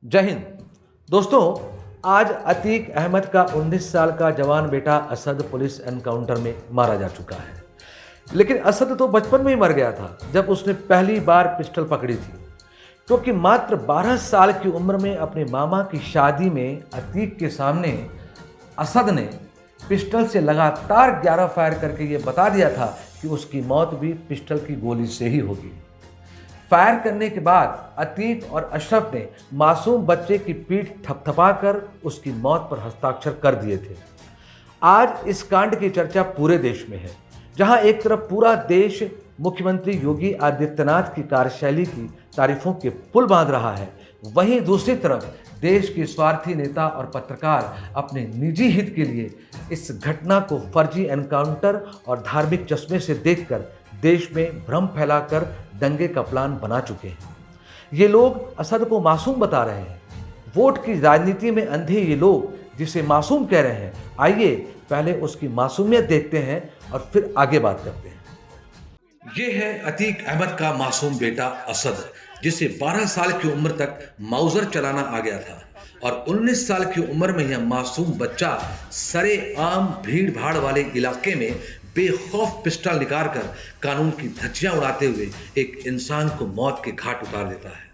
जय हिंद। दोस्तों, आज अतीक अहमद का 19 साल का जवान बेटा असद पुलिस एनकाउंटर में मारा जा चुका है। लेकिन असद तो बचपन में ही मर गया था जब उसने पहली बार पिस्टल पकड़ी थी, क्योंकि मात्र 12 साल की उम्र में अपने मामा की शादी में अतीक के सामने असद ने पिस्टल से लगातार 11 फायर करके ये बता दिया था कि उसकी मौत भी पिस्टल की गोली से ही होगी। फायर करने के बाद अतीक और अशरफ ने मासूम बच्चे की पीठ थपथपाकर उसकी मौत पर हस्ताक्षर कर दिए थे। आज इस कांड की चर्चा पूरे देश में है, जहां एक तरफ पूरा देश मुख्यमंत्री योगी आदित्यनाथ की कार्यशैली की तारीफों के पुल बांध रहा है, वहीं दूसरी तरफ देश के स्वार्थी नेता और पत्रकार अपने निजी हित के लिए इस घटना को फर्जी एनकाउंटर और धार्मिक चश्मे से देखकर देश में भ्रम फैलाकर दंगे का प्लान बना चुके हैं। ये लोग असद को मासूम बता रहे हैं। वोट की राजनीति में अंधे ये लोग जिसे मासूम कह रहे हैं, आइए पहले उसकी मासूमियत देखते हैं और फिर आगे बात करते हैं। ये है अतीक अहमद का मासूम बेटा असद, जिसे 12 साल की उम्र तक माउजर चलाना आ गया था और 19 साल की उम्र में यह मासूम बच्चा सरेआम भीड़ भाड़ वाले इलाके में बेखौफ पिस्टल निकालकर कानून की धज्जियां उड़ाते हुए एक इंसान को मौत के घाट उतार देता है।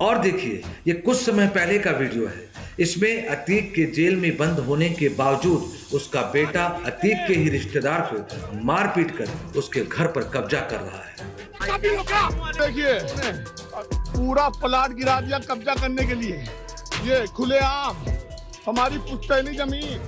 और देखिए, ये कुछ समय पहले का वीडियो है। इसमें अतीक के जेल में बंद होने के बावजूद उसका बेटा अतीक के ही रिश्तेदार को मार पीट कर उसके घर पर कब्जा कर रहा है। देखिए, पूरा प्लाट गिरा दिया कब्जा करने के लिए। ये खुलेआम हमारी पुश्तैनी जमीन।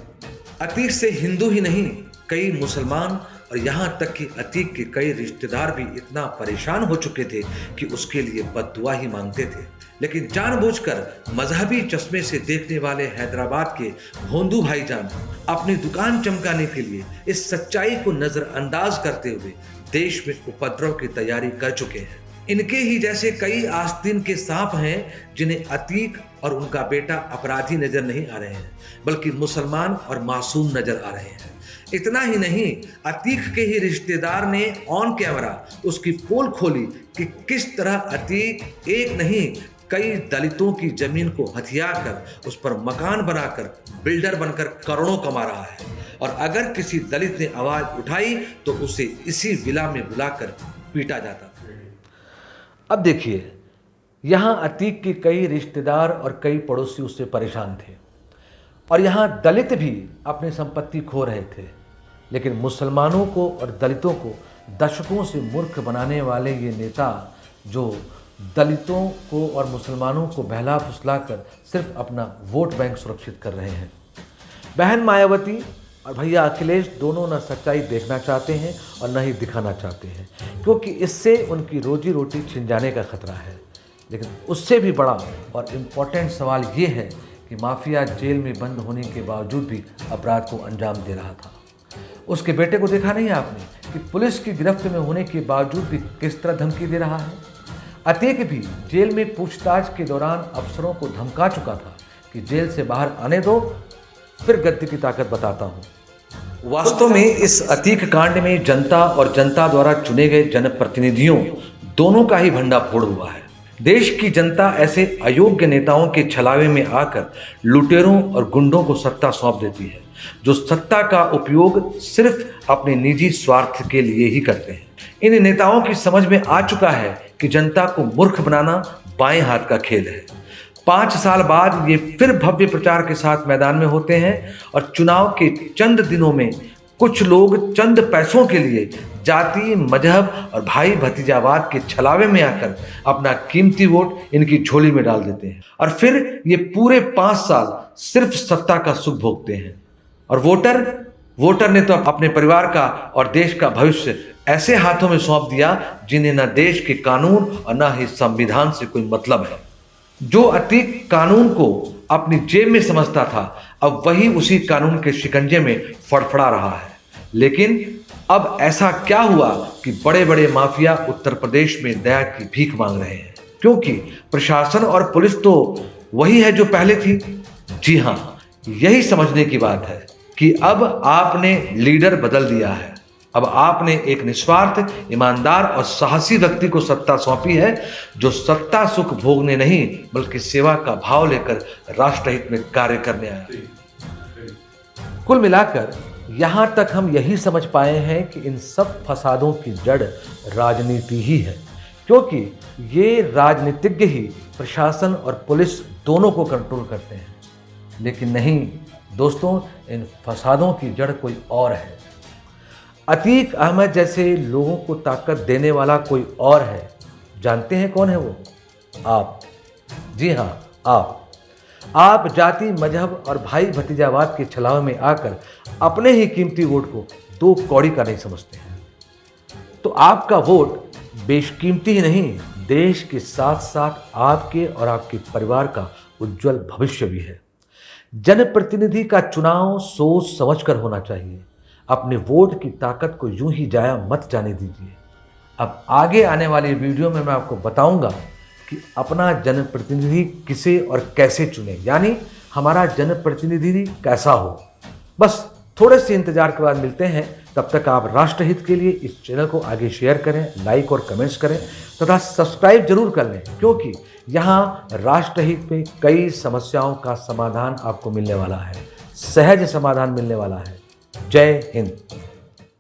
अतीक से हिंदू ही नहीं, कई मुसलमान और यहाँ तक कि अतीक के कई रिश्तेदार भी इतना परेशान हो चुके थे कि उसके लिए बद्दुआ ही मांगते थे। लेकिन जानबूझकर मजहबी चश्मे से देखने वाले हैदराबाद के भोंदू भाईजान अपनी दुकान चमकाने के लिए इस सच्चाई को नजरअंदाज करते हुए देश में उपद्रव की तैयारी कर चुके हैं। इनके ही जैसे कई आस्तीन के सांप हैं जिन्हें अतीक और उनका बेटा अपराधी नजर नहीं आ रहे हैं, बल्कि मुसलमान और मासूम नजर आ रहे हैं। इतना ही नहीं, अतीक के ही रिश्तेदार ने ऑन कैमरा उसकी पोल खोली कि किस तरह अतीक एक नहीं कई दलितों की जमीन को हथिया कर उस पर मकान बनाकर बिल्डर बनकर करोड़ों कमा रहा है, और अगर किसी दलित ने आवाज उठाई तो उसे इसी विला में बुलाकर पीटा जाता। अब देखिए, यहाँ अतीक के कई रिश्तेदार और कई पड़ोसी उससे परेशान थे और यहाँ दलित भी अपनी संपत्ति खो रहे थे। लेकिन मुसलमानों को और दलितों को दशकों से मूर्ख बनाने वाले ये नेता, जो दलितों को और मुसलमानों को बहला फुसला कर सिर्फ अपना वोट बैंक सुरक्षित कर रहे हैं। बहन मायावती और भैया अखिलेश दोनों न सच्चाई देखना चाहते हैं और न ही दिखाना चाहते हैं, क्योंकि इससे उनकी रोजी रोटी छिन जाने का खतरा है। लेकिन उससे भी बड़ा और इम्पोर्टेंट सवाल ये है कि माफिया जेल में बंद होने के बावजूद भी अपराध को अंजाम दे रहा था। उसके बेटे को देखा नहीं आपने कि पुलिस की गिरफ्त में होने के बावजूद भी किस तरह धमकी दे रहा है। अतीक भी जेल में पूछताछ के दौरान अफसरों को धमका चुका था कि जेल से बाहर आने दो, फिर गद्दी की ताकत बताता हूँ। वास्तव में इस अतीक कांड में जनता और जनता द्वारा चुने गए जनप्रतिनिधियों दोनों का ही भंडाफोड़ हुआ है। देश की जनता ऐसे अयोग्य नेताओं के छलावे में आकर लुटेरों और गुंडों को सत्ता सौंप देती है, जो सत्ता का उपयोग सिर्फ अपने निजी स्वार्थ के लिए ही करते हैं। इन नेताओं की समझ में आ चुका है कि जनता को मूर्ख बनाना बाएं हाथ का खेल है। 5 साल बाद ये फिर भव्य प्रचार के साथ मैदान में होते हैं और चुनाव के चंद दिनों में कुछ लोग चंद पैसों के लिए जाति, मजहब और भाई भतीजावाद के छलावे में आकर अपना कीमती वोट इनकी झोली में डाल देते हैं और फिर ये पूरे 5 साल सिर्फ सत्ता का सुख भोगते हैं। और वोटर ने तो अपने परिवार का और देश का भविष्य ऐसे हाथों में सौंप दिया जिन्हें न देश के कानून और न ही संविधान से कोई मतलब है। जो अतीक कानून को अपनी जेब में समझता था, अब वही उसी कानून के शिकंजे में फड़फड़ा रहा है। लेकिन अब ऐसा क्या हुआ कि बड़े बड़े माफिया उत्तर प्रदेश में दया की भीख मांग रहे हैं, क्योंकि प्रशासन और पुलिस तो वही है जो पहले थी। जी हाँ, यही समझने की बात है कि अब आपने लीडर बदल दिया है। अब आपने एक निस्वार्थ, ईमानदार और साहसी व्यक्ति को सत्ता सौंपी है, जो सत्ता सुख भोगने नहीं बल्कि सेवा का भाव लेकर राष्ट्रहित में कार्य करने आया। कुल मिलाकर यहां तक हम यही समझ पाए हैं कि इन सब फसादों की जड़ राजनीति ही है, क्योंकि ये राजनीतिज्ञ ही प्रशासन और पुलिस दोनों को कंट्रोल करते हैं। लेकिन नहीं दोस्तों, इन फसादों की जड़ कोई और है। अतीक अहमद जैसे लोगों को ताकत देने वाला कोई और है। जानते हैं कौन है वो? आप। जी हाँ, आप जाति, मजहब और भाई भतीजावाद के छलावे में आकर अपने ही कीमती वोट को दो कौड़ी का नहीं समझते हैं। तो आपका वोट बेशकीमती ही नहीं, देश के साथ साथ आपके और आपके परिवार का उज्जवल भविष्य भी है। जनप्रतिनिधि का चुनाव सोच समझकर होना चाहिए। अपने वोट की ताकत को यूं ही जाया मत जाने दीजिए। अब आगे आने वाली वीडियो में मैं आपको बताऊंगा कि अपना जनप्रतिनिधि किसे और कैसे चुने, यानी हमारा जनप्रतिनिधि कैसा हो। बस थोड़े से इंतजार के बाद मिलते हैं। तब तक आप राष्ट्रहित के लिए इस चैनल को आगे शेयर करें, लाइक और कमेंट्स करें तथा सब्सक्राइब जरूर कर लें, क्योंकि यहाँ राष्ट्रहित में कई समस्याओं का समाधान आपको मिलने वाला है, सहज समाधान मिलने वाला है। जय हिंद।